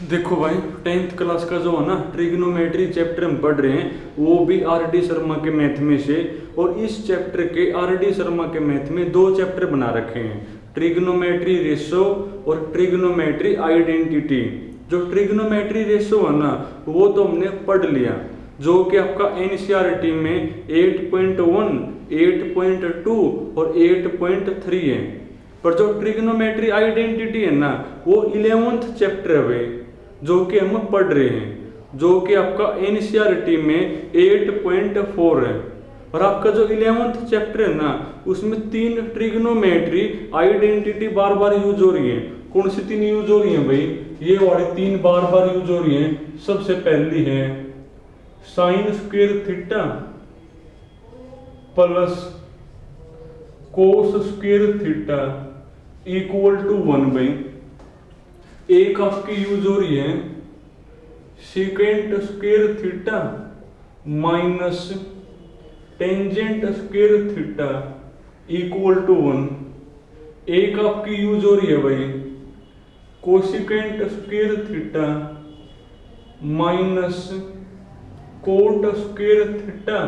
देखो भाई, 10th class का जो है ना ट्रिग्नोमेट्री चैप्टर हम पढ़ रहे हैं, वो भी आर डी शर्मा के मैथ में से। और इस चैप्टर के आर डी शर्मा के मैथ में दो चैप्टर बना रखे हैं, ट्रिग्नोमेट्री रेशो और ट्रिग्नोमेट्री आइडेंटिटी। जो ट्रिग्नोमेट्री रेशो है ना, वो तो हमने पढ़ लिया, जो कि आपका एनसीईआरटी में 8.1, 8.2 और 8.3 है। पर जो ट्रिग्नोमेट्री आइडेंटिटी है ना, वो 11th चैप्टर है भाई, जो कि हम पढ़ रहे हैं, जो कि आपका एनसीईआरटी में 8.4 है। और आपका जो 11th चैप्टर है ना, उसमें 3 ट्रिग्नोमेट्री आइडेंटिटी बार बार यूज हो रही है। कौन सी 3 यूज हो रही है भाई? ये वाली 3 बार बार यूज हो रही है। सबसे पहली है sine square theta plus cos square theta equal to 1 बाई। एक आपकी यूज हो रही है secant square theta minus tangent square theta equal to 1। एक आपकी यूज हो रही है भाई cosecant square theta minus cot square theta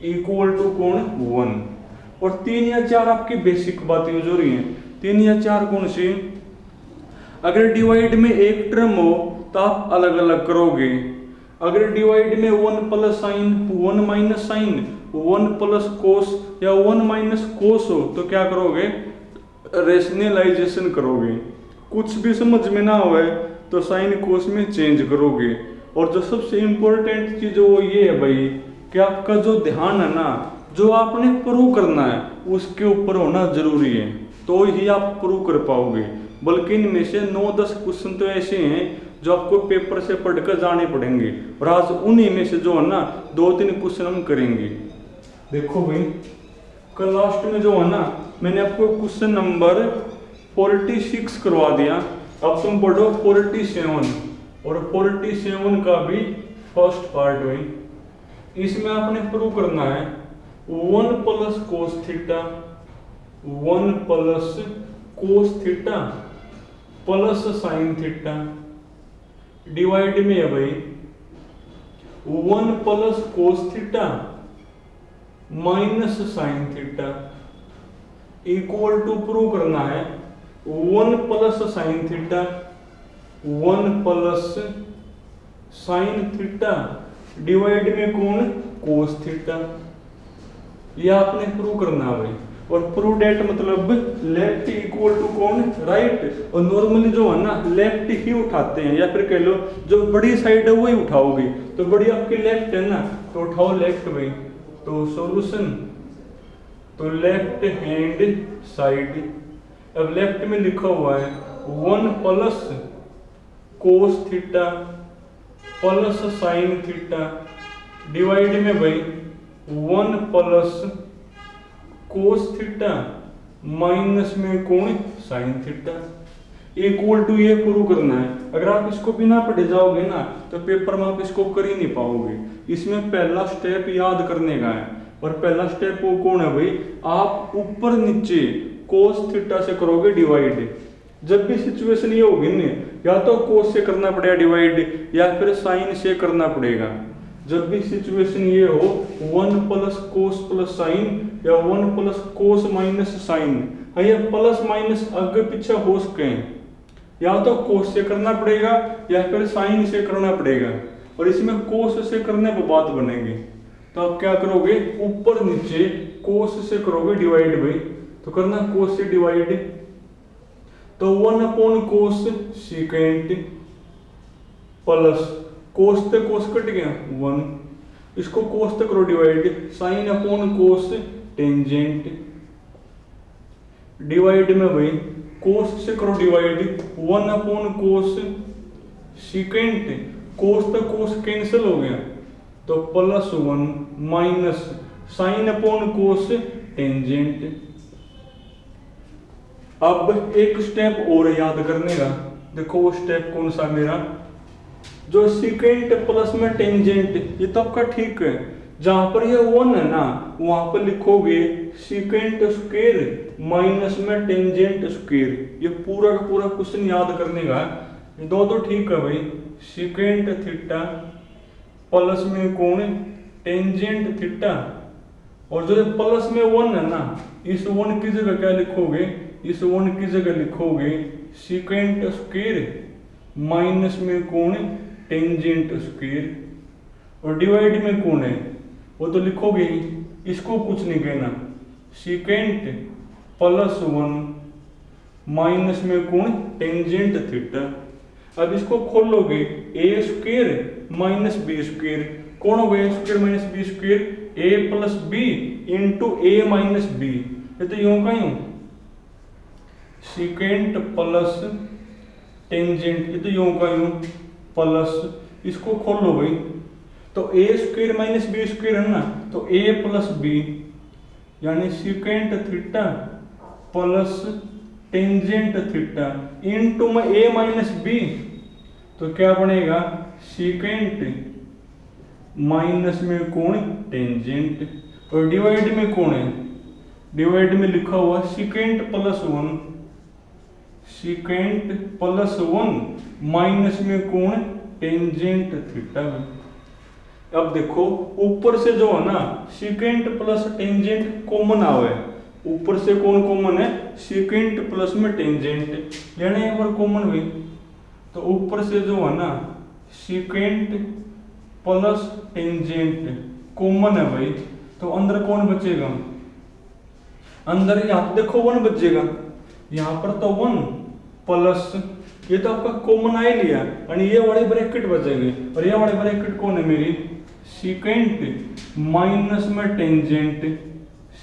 equal to कौन 1। और 3 या 4 आपकी बेसिक बात यूज हो रही है। 3 या 4 कौन सी? अगर डिवाइड में एक टर्म हो तो आप अलग अलग करोगे। अगर डिवाइड में 1 plus sine, 1 minus sine, 1 plus cos या 1 माइनस कोस हो तो क्या करोगे? रेशनलाइजेशन करोगे। कुछ भी समझ में ना आवे तो साइन कोस में चेंज करोगे। और जो सबसे इंपॉर्टेंट चीज वो ये है भाई कि आपका जो ध्यान है ना, जो आपने प्रूव करना है उसके ऊपर होना जरूरी है, तो ही आप प्रूव कर पाओगे। बल्कि इनमें से 9-10 क्वेश्चन तो ऐसे हैं जो आपको पेपर से पढ़कर जाने पड़ेंगे, और आज उन्हीं में से जो है ना 2-3 क्वेश्चन हम करेंगे। देखो भाई, कल लास्ट में जो है ना मैंने आपको क्वेश्चन नंबर 46 करवा दिया। अब तुम पढ़ो 47, और 47 का भी फर्स्ट पार्ट हुई। इसमें आपने प्रूव करना है 1 plus cos theta, 1 plus cos theta plus sine theta divide में है भाई 1 plus cos theta minus sine theta equal to prove करना है 1 plus sine theta, 1 plus sine theta divide में कौन कोस थीटा। ये आपने प्रूव करना है भाई। और प्रूव डेट मतलब लेफ्ट इक्वल टू कौन राइट। और नॉर्मली जो है ना लेफ्ट ही उठाते हैं, या फिर कह लो जो बड़ी साइड है वही उठाओगे। तो बड़ी आपकी लेफ्ट है ना, तो उठाओ लेफ्ट भाई। तो सॉल्यूशन तो लेफ्ट हैंड साइड। अब लेफ्ट में लिखा हुआ है 1 plus cos theta plus sine theta divide में भाई 1 प्लस कोस थीटा माइनस में कौन साइन थीटा इक्वल टू ये प्रूव करना है। अगर आप इसको बिना पढ़े जाओगे ना तो पेपर में आप इसको कर ही नहीं पाओगे। इसमें पहला स्टेप याद करने का है, और पहला स्टेप वो कौन है भाई? आप ऊपर नीचे कोस थीटा से करोगे डिवाइड। जब भी सिचुएशन ये होगी ना, या तो कोस से करना पड़ेगा डिवाइड या फिर साइन से करना पड़ेगा। जब भी सिचुएशन ये हो 1 प्लस कोस प्लस साइन या 1 प्लस कोस माइनस साइन, या प्लस माइनस आगे पीछे हो सके, या तो कोस से करना पड़ेगा या फिर साइन से करना पड़ेगा। और इसमें कोस से करने पर बात बनेगी। तो आप क्या करोगे? ऊपर नीचे कोस से करोगे डिवाइड भाई। तो करना कोस से डिवाइड, तो 1 अपॉन कोस सेकेंड प्लस कोस तक कोस कट गया 1, इसको कोस तक करो डिवाइड, साइन अपॉन कोस टेंजेंट डिवाइड में भाई कोस से करो डिवाइड 1 अपॉन कोस सेकेंड, कोस तक कोस कैंसिल हो गया तो प्लस 1 माइनस साइन अपॉन कोस टेंजेंट। अब एक स्टेप और याद करने का। देखो वो स्टेप कौन सा मेरा? जो सेकेंड प्लस में टेंजेंट, ये तो आपका ठीक है। जहां पर ये 1 है ना, वहां पर लिखोगे सेकेंड स्क्वायर माइनस में टेंजेंट स्क्वायर। ये पूरा का पूरा क्वेश्चन याद करने का है। दो तो ठीक है भाई, सीकेंट थीटा प्लस में कोण टेंजेंट थीटा, और जो प्लस में 1 है ना, इस 1 की जगह क्या लिखोगे, इस 1 की जगह लिखोगे सीकेंट स्क्वायर माइनस में कोण टेंजेंट स्क्वायर, और डिवाइड में कोण है वो तो लिखोगे ही, इसको कुछ नहीं कहना, सीकेंट प्लस 1 माइनस में कोण टेंजेंट थीटा। अब इसको खोलोगे, ए स्क्वायर माइनस बी स्क्वायर, कौन हो गया स्क्वायर माइनस बी स्क्वायर, ए प्लस बी इंटू ए माइनस बी, ये तो यूं का यूं, सीकेंट प्लस टेंजेंट, ये तो यूं का यूं प्लस, इसको खोलो भाई, तो ए स्क्वायर माइनस बी स्क्वायर है ना, तो ए प्लस बी यानी secant theta plus tangent theta into में ए माइनस बी, तो क्या बनेगा सीकेंट माइनस में कोण टेंजेंट, और डिवाइड में कोण है, डिवाइड में लिखा हुआ secant plus 1, secant plus 1 minus में कोण टेंजेंट थीटा। अब देखो ऊपर से जो है ना सीकेंट प्लस टेंजेंट कॉमन आवे, ऊपर से कौन कॉमन है, सीकेंट प्लस में टेंजेंट लेना एक बार कॉमन हुई, तो ऊपर से जो है ना सीकेंट प्लस टेंजेंट कॉमन है भाई, तो अंदर कौन बचेगा, अंदर यहाँ देखो 1 बचेगा, यहाँ पर तो 1 प्लस, ये तो आपका कॉमन आ ही लिया, और ये वाले ब्रैकेट बचेंगे, और ये वाले ब्रैकेट कौन है मेरी, सीकेंट माइनस में टेंजेंट,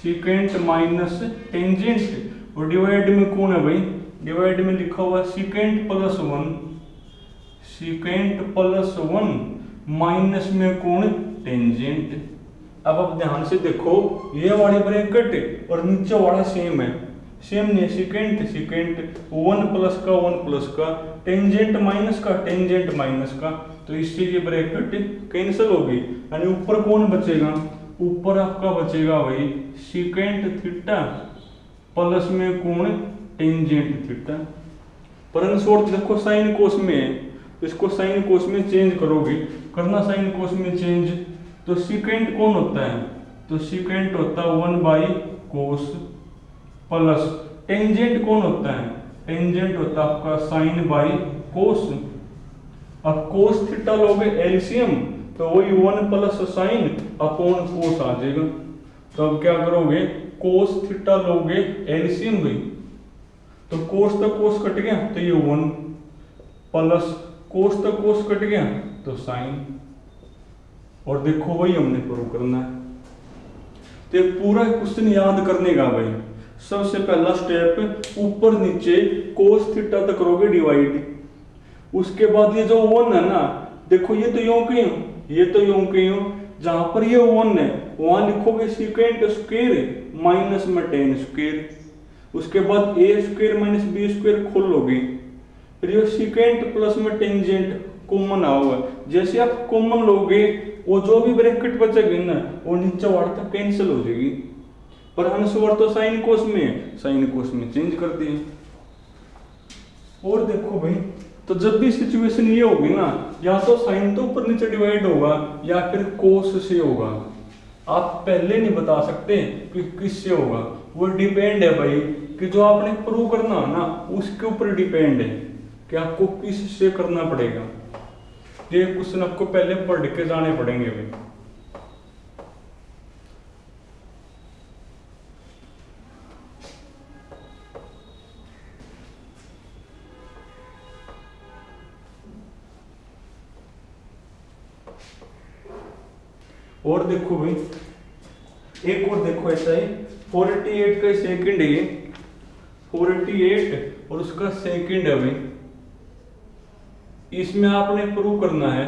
सीकेंट माइनस टेंजेंट, और डिवाइड में कौन है भाई, डिवाइड में लिखा हुआ secant plus 1, secant plus 1 minus में कौन टेंजेंट। अब आप ध्यान से देखो, ये वाली ब्रैकेट और नीचे वाला सेम है, सेम नहीं, सीकेंट सीकेंट 1 प्लस का 1 प्लस का, टेंजेंट माइनस का टेंजेंट माइनस का, तो इससे ये ब्रैकेट कैंसिल हो गई, यानी ऊपर कौन बचेगा, ऊपर आपका बचेगा भाई सीकेंट थीटा प्लस में कोण टेंजेंट थीटा। पर शॉर्ट देखो साइन कोस में है, तो इसको साइन कोस में चेंज करोगे, करना साइन कोस में चेंज, तो सीकेंट कौन होता है, तो सीकेंट होता है 1 बाई कोस, प्लस टेंजेंट कौन होता है, टेंजेंट होता है आपका साइन बाई कोस। अब कोस थीटा लोगे एलसीएम, तो वही 1 प्लस साइन अपॉन कोस आ जाएगा, तो अब क्या करोगे, कोस थीटा लोगे एलसीएम भाई, तो कोस तक कोस कट गया, तो ये 1 प्लस कोस तक कोस कट गया, तो साइन, और देखो वही हमने प्रूव करना है। तो पूरा क्वेश्चन याद करने का भाई, सबसे पहला स्टेप ऊपर नीचे कोस थीटा तक करोगे डिवाइड, उसके बाद ये जो 1 है ना, देखो ये तो यूं क्यों, ये तो यूं क्यों, जहां पर ये 1 है वहां लिखोगे सीकेंट स्क्वायर माइनस में टेन स्क्वायर, उसके बाद ए स्क्वायर माइनस बी स्क्वायर खोल लोगे, फिर ये सीकेंट प्लस में टेंजेंट कॉमन आओगे, जैसे आप कॉमन लोगे वो जो भी ब्रैकेट बचेगी ना वो नीचे वाला तक कैंसिल हो जाएगी, पर अनुस्वर तो साइन कोस में है, साइन कोस में चेंज कर दिए। और देखो भाई, तो जब भी सिचुएशन ये होगी ना, या तो साइन तो ऊपर नीचे डिवाइड होगा या फिर कोस से होगा, आप पहले नहीं बता सकते कि किससे होगा, वो डिपेंड है भाई कि जो आपने प्रूव करना है ना उसके ऊपर डिपेंड है कि आपको किस से करना पड़ेगा। ये क्वेश्चन आपको पहले पढ़ के जाने पड़ेंगे भाई। और देखो भाई, एक और देखो ऐसा है 48 का सेकंड है, 48 और उसका सेकंड है भाई, इसमें आपने प्रूव करना है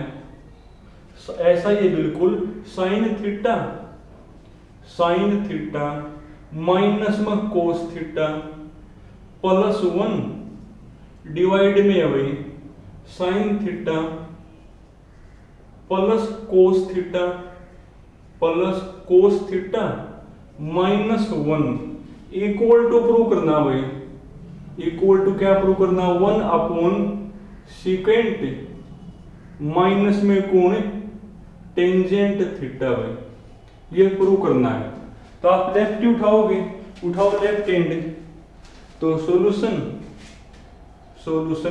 ऐसा ये बिल्कुल साइन थीटा माइनस में कोस थीटा प्लस 1 डिवाइड में है भाई sine theta plus cos theta minus 1 equal to prove करना भाई, इक्वल टू क्या प्रूव करना, 1 अपॉन सीकेंट माइनस में कोण टेंजेंट थीटा भाई, ये प्रूव करना है। तो आप लेफ्ट ही उठाओगे, उठाओ लेफ्ट हैंड, तो सॉल्यूशन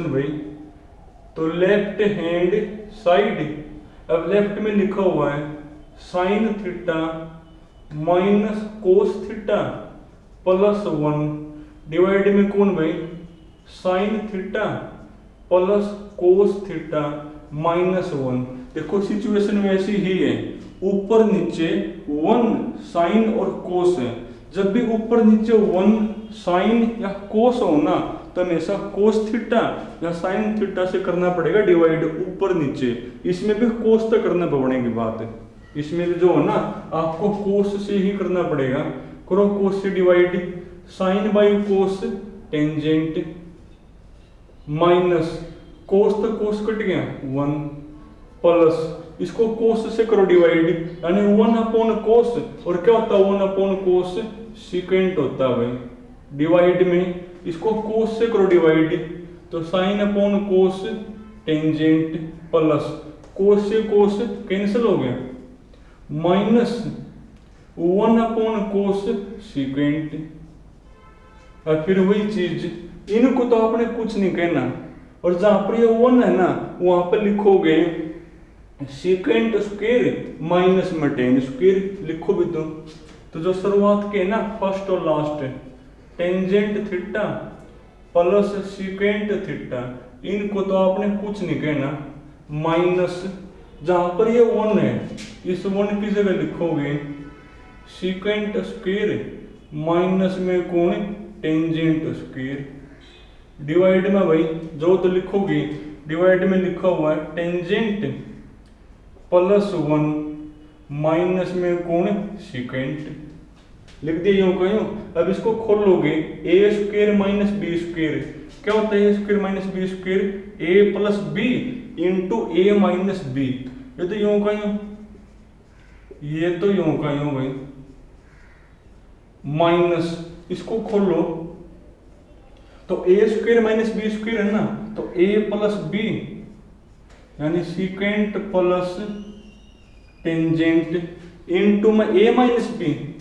भाई, तो लेफ्ट हैंड साइड, अब लेफ्ट में लिखा हुआ है sine theta minus cos theta plus 1 divide में कौन भाई sine theta plus cos theta minus 1। देखो सिचुएशन में ऐसी ही है, ऊपर नीचे 1 साइन और कोस है। जब भी ऊपर नीचे 1 साइन या कोस हो ना, तो हमेशा कोस थीटा या साइन थीटा से करना पड़ेगा डिवाइड, ऊपर नीचे। इसमें भी कोस तक करना पड़ेगी बात, इसमें भी जो है ना आपको कोस से ही करना पड़ेगा। करो कोस से divide, sine by cos tangent minus cos तो कोस कट गया 1 प्लस इसको कोस से करो डिवाइड, यानी 1 अपॉन कोस, और क्या होता है 1 अपॉन कोस सीकेंट होता है भाई। डिवाइड में इसको कोस से करो डिवाइड, तो साइन अपॉन कोस टेंजेंट प्लस कोस से कोस कैंसिल हो गया माइनस 1 अपॉन कोस सीकेंट। और फिर वही चीज, इनको तो आपने कुछ नहीं कहना, और जहां पर ये 1 है ना वहां पर लिखोगे सीकेंट स्क्वायर माइनस में टेन स्क्वायर लिखो भी तुम। तो जो शुरुआत के ना फर्स्ट और last tangent theta plus secant theta, इनको तो आपने कुछ नहीं कहना, माइनस जहां पर ये 1 है इस 1 की जगह लिखोगे सीकेंट स्क्वायर माइनस में कौन टेंजेंट स्क्वायर, डिवाइड में भाई जो तो लिखोगे, डिवाइड में लिखा हुआ है टेंजेंट प्लस 1 माइनस में कौन सीकेंट, लिख दिया यूं का यूं। अब इसको खोल लोगे ए स्क्वायर माइनस बी स्क्वायर, क्या होता है ए स्क्वायर माइनस बी स्क्वायर, ए प्लस बी इंटू ए माइनस बी, ये तो यूं का यूं, ये तो यूं का यूं भाई, माइनस इसको खोलो तो ए स्क्वायर माइनस बी स्क्वायर है ना, तो ए प्लस बी यानी सीकेंट प्लस टेंजेंट इंटू में ए माइनस बी,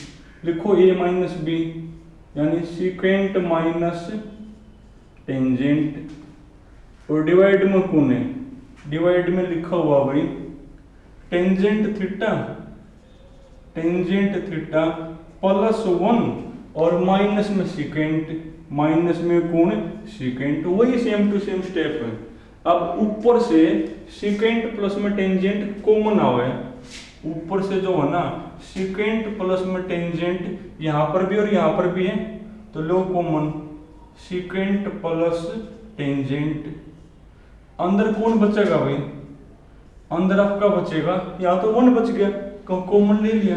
लिखो ए माइनस बी यानी सीकेंट माइनस टेंजेंट, और डिवाइड में कौन है, डिवाइड में लिखा हुआ भाई टेंजेंट थीटा प्लस 1 और माइनस में सीकेंट, माइनस में कौन सीकेंट, वही सेम टू सेम स्टेप है। अब ऊपर से सीकेंट प्लस में टेंजेंट कॉमन आवे, ऊपर से जो है ना सीकेंट प्लस में टेंजेंट यहाँ पर भी और यहाँ पर भी है, तो लो कॉमन सीकेंट प्लस टेंजेंट। अंदर कौन बचेगा भाई, अंदर आपका बचेगा, यहाँ तो 1 बच गया, कॉमन ले लिया,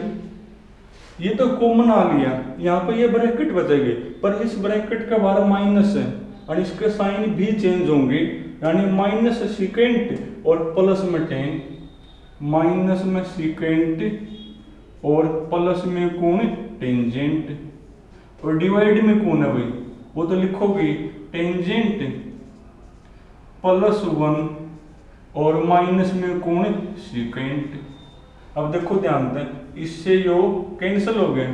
ये तो कॉमन आ लिया, यहाँ पे ये ब्रैकेट बचेगी, पर इस ब्रैकेट का बाहर माइनस है और इसके साइन भी चेंज होंगे, यानी माइनस सीकेंट और प्लस में टेन, माइनस में सीकेंट और प्लस में कौन टेंजेंट, और डिवाइड में कौन है भाई, वो तो लिखोगे टेंजेंट प्लस 1 और माइनस में कौन सीकेंट। अब देखो ध्यान से, इससे यो कैंसिल हो गए,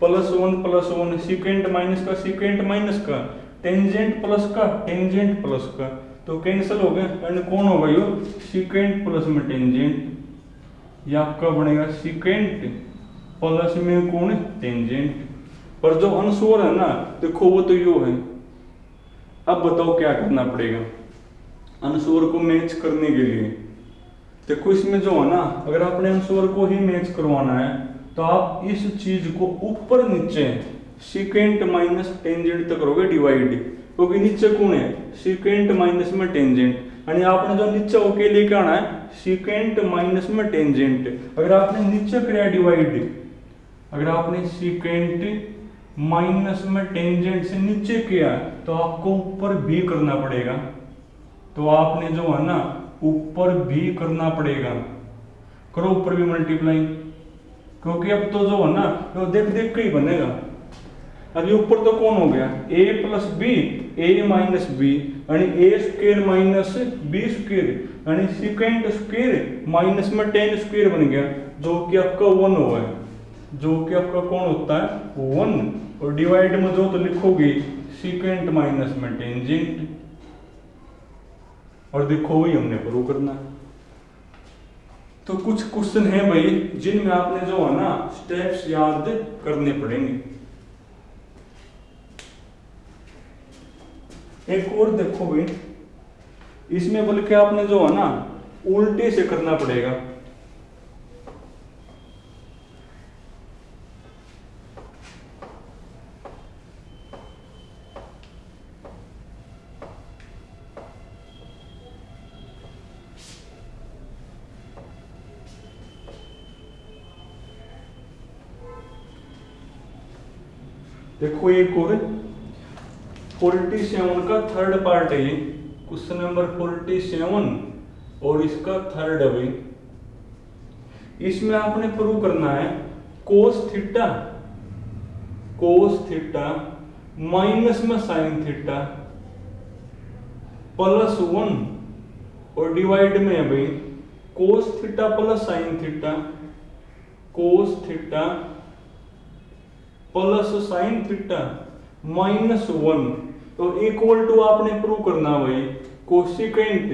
प्लस 1 सीकेंट माइनस का सीकेंट माइनस का, टेंजेंट प्लस का टेंजेंट प्लस का, तो कैंसिल हो गए, एंड कौन होगा यो सीकेंट प्लस में टेंजेंट, ये आपका बनेगा सीकेंट प्लस में कौन टेंजेंट। पर जो आंसर है ना देखो वो तो यो है। अब बताओ क्या करना पड़ेगा आंसर को मैच करने के लिए। देखो इसमें जो है ना, अगर आपने आंसर को ही मैच करवाना है तो आप इस चीज को ऊपर नीचे सीकेंट माइनस टेंजेंट तक करोगे डिवाइड, क्योंकि नीचे कौन है सीकेंट माइनस में टेंजेंट, यानी आपने जो नीचे होके लेके आना है सीकेंट माइनस में टेंजेंट। अगर आपने नीचे किया डिवाइड, अगर आपने सीकेंट माइनस में टेंजेंट से नीचे किया तो आपको ऊपर भी करना पड़ेगा, तो आपने जो है ना ऊपर भी करना पड़ेगा, करो ऊपर भी मल्टीप्लाई, क्योंकि अब तो जो है ना तो देख देख के ही बनेगा। अभी ऊपर तो कौन हो गया a plus B a minus B आणि a square minus B square आणि सिकेंड स्क्वेयर माइनस में टेन स्क्वेयर बन गया जो कि आपका 1 हुआ है, जो कि आपका कौन होता है 1 और डिवाइड में जो तो लिखोगे सिकेंड माइनस में टेंजेंट और देखो वही हमने प्रूव करना है। तो कुछ क्वेश्चन है भाई जिनमें आपने जो है ना स्टेप्स याद करने पड़ेंगे। एक और देखो भाई इसमें बल्कि आपने जो है ना उल्टे से करना पड़ेगा। देखो एक और 47 का थर्ड पार्ट है ये क्वेश्चन नंबर 47 और इसका थर्ड है भाई। इसमें आपने प्रूव करना है कोस थीटा माइनस में साइन थीटा प्लस 1 और डिवाइड में है भाई कोस थीटा प्लस साइन थीटा, कोस theta plus sine theta minus 1 तो इक्वल टू आपने प्रूव करना भाई कोसिकेंट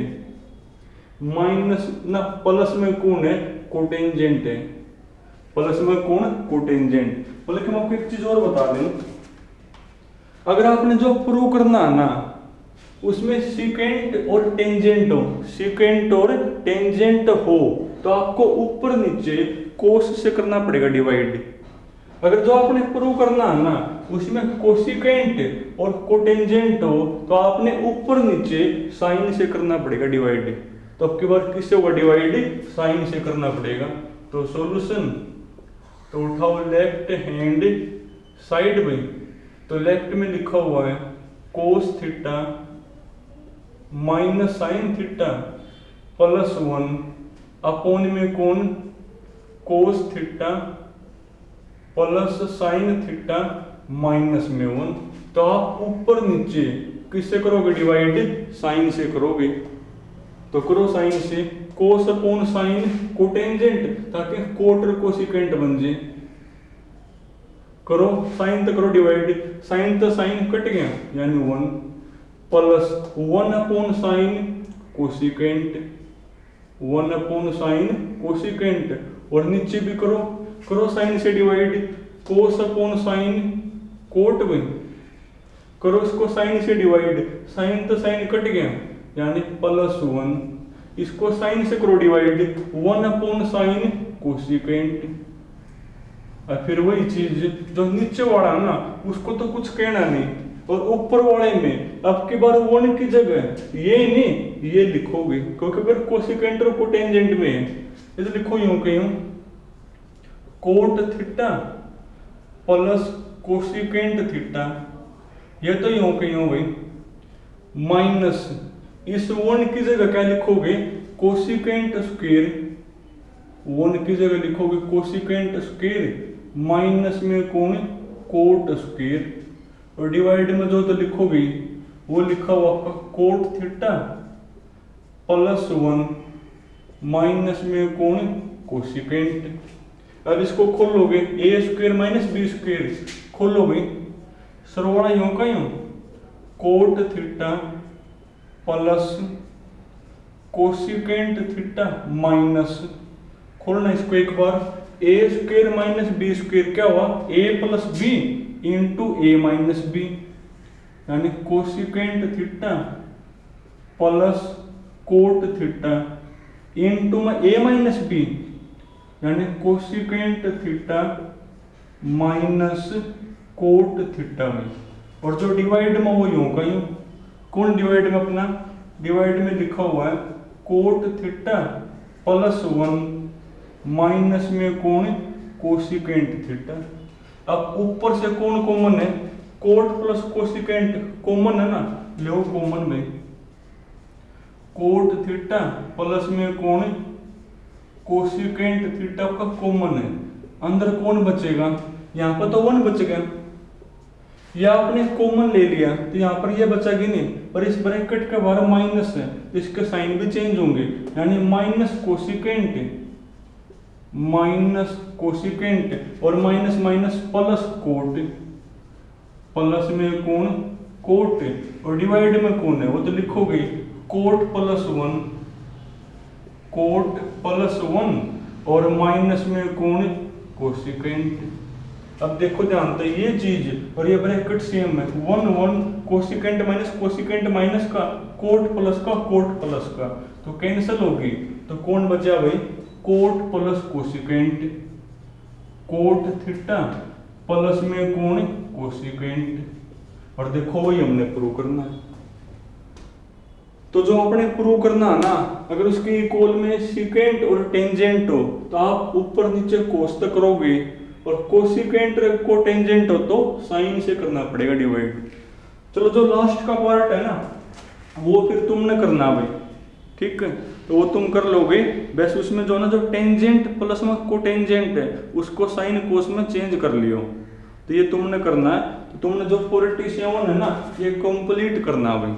माइनस ना प्लस में कौन है कोटेंजेंट है, प्लस में कौन कोटेंजेंट। बल्कि मैं आपको एक चीज और बता दूं, अगर आपने जो प्रूव करना है ना उसमें सिकेंट और टेंजेंट हो, सिकेंट और टेंजेंट हो तो आपको ऊपर नीचे कोस से करना पड़ेगा डिवाइड। अगर जो आपने प्रूव करना है ना उसमें कोसिकेंट और कोटेंजेंट हो तो आपने ऊपर नीचे साइन से करना पड़ेगा डिवाइड। तो अब की बार किससे होगा डिवाइड, साइन से करना पड़ेगा। तो सॉल्यूशन तो उठाओ लेफ्ट हैंड साइड में, तो लेफ्ट में लिखा हुआ है कोस theta minus sine theta plus 1 upon में कौन कोस theta plus sine theta minus में 1। तो आप ऊपर नीचे किससे करोगे डिवाइड, साइन से करोगे। तो करो साइन से कोस अपॉन साइन कोटेंजेंट ताकि कोट और कोसिकेंट बन जाए। करो साइन तो करो डिवाइड, साइन तो साइन कट गया यानी 1 plus 1 upon sine cosecant, 1 upon sine cosecant और नीचे भी करो, करो साइन से divide cos upon sine cot में, करो इसको साइन से डिवाइड, साइन तो साइन कट गया यानी प्लस 1, इसको साइन से करो डिवाइड 1 अपॉन साइन कोसिकेंट। और फिर वही चीज जो नीचे वाला ना उसको तो कुछ कहना नहीं और ऊपर वाले में अब की बार 1 की जगह ये नहीं ये लिखोगे क्योंकि अगर कोसिकेंट और कोटेंजेंट में है इसे लिखो यूं कहीं coat theta plus cosecant theta, ये तो यूं कहीं भाई माइनस इस 1 की जगह क्या लिखोगे कोसिकेंट स्क्वायर, 1 की जगह लिखोगे कोसिकेंट स्क्वायर माइनस में कौन कोट स्क्वायर और डिवाइड में जो तो लिखोगे वो लिखा हुआ आपका कोट थीटा प्लस 1 माइनस में कौन कोसिकेंट। अब इसको खोलोगे ए स्क्वायर माइनस बी स्क्वायर खोलोगे सरवाड़ा यूं का यूं coat theta plus cosecant theta minus, खोलना इसको एक बार ए स्क्वायर माइनस बी स्क्वायर क्या हुआ ए प्लस बी इंटू ए माइनस बी यानी cosecant theta plus cot theta into में ए माइनस बी यानी cosecant theta minus cot theta में। और जो डिवाइड में वो यूं का यूं, कौन डिवाइड में अपना डिवाइड में लिखा हुआ है कोट थीटा प्लस 1 माइनस में कौन कोसिकेंट थीटा। अब ऊपर से कौन कॉमन है कोट प्लस कोसिकेंट कॉमन है ना, लो कॉमन में कोट थीटा प्लस में कौन कोसिकेंट थीटा का कॉमन है, अंदर कौन बचेगा यहाँ पर तो 1 बच गया या आपने कॉमन ले लिया तो यहाँ पर ये बचा कि नहीं, पर इस ब्रैकेट के बाहर माइनस है तो इसके साइन भी चेंज होंगे, यानी माइनस कोसिकेंट और minus minus plus coat, plus में कौन कोट और डिवाइड में कौन है वो तो लिखोगे कोट प्लस वन और माइनस में कौन कोसिकेंट। अब देखो ध्यान से ये चीज और ये ब्रैकेट सेम है, 1 कोसिकेंट माइनस का कोट प्लस का तो कैंसिल होगी, तो कौन बचा भाई cot plus cosecant, cot theta plus में कौन कोसिकेंट। और देखो वही हमने प्रूव करना है। तो जो अपने प्रूव करना है ना, अगर उसके इक्वल में सिकेंट और टेंजेंट हो तो आप ऊपर नीचे कोस तक करोगे, और कोसिकेंट को टेंजेंट हो तो साइन से करना पड़ेगा डिवाइड। चलो जो लास्ट का पार्ट है ना वो फिर तुमने करना भाई, ठीक है, तो वो तुम कर लोगे। बस उसमें जो ना जो टेंजेंट प्लस में कोटेंजेंट है उसको साइन कोस में चेंज कर लियो, तो ये तुमने करना है। तो तुमने जो 47 है ना ये कंप्लीट करना भाई।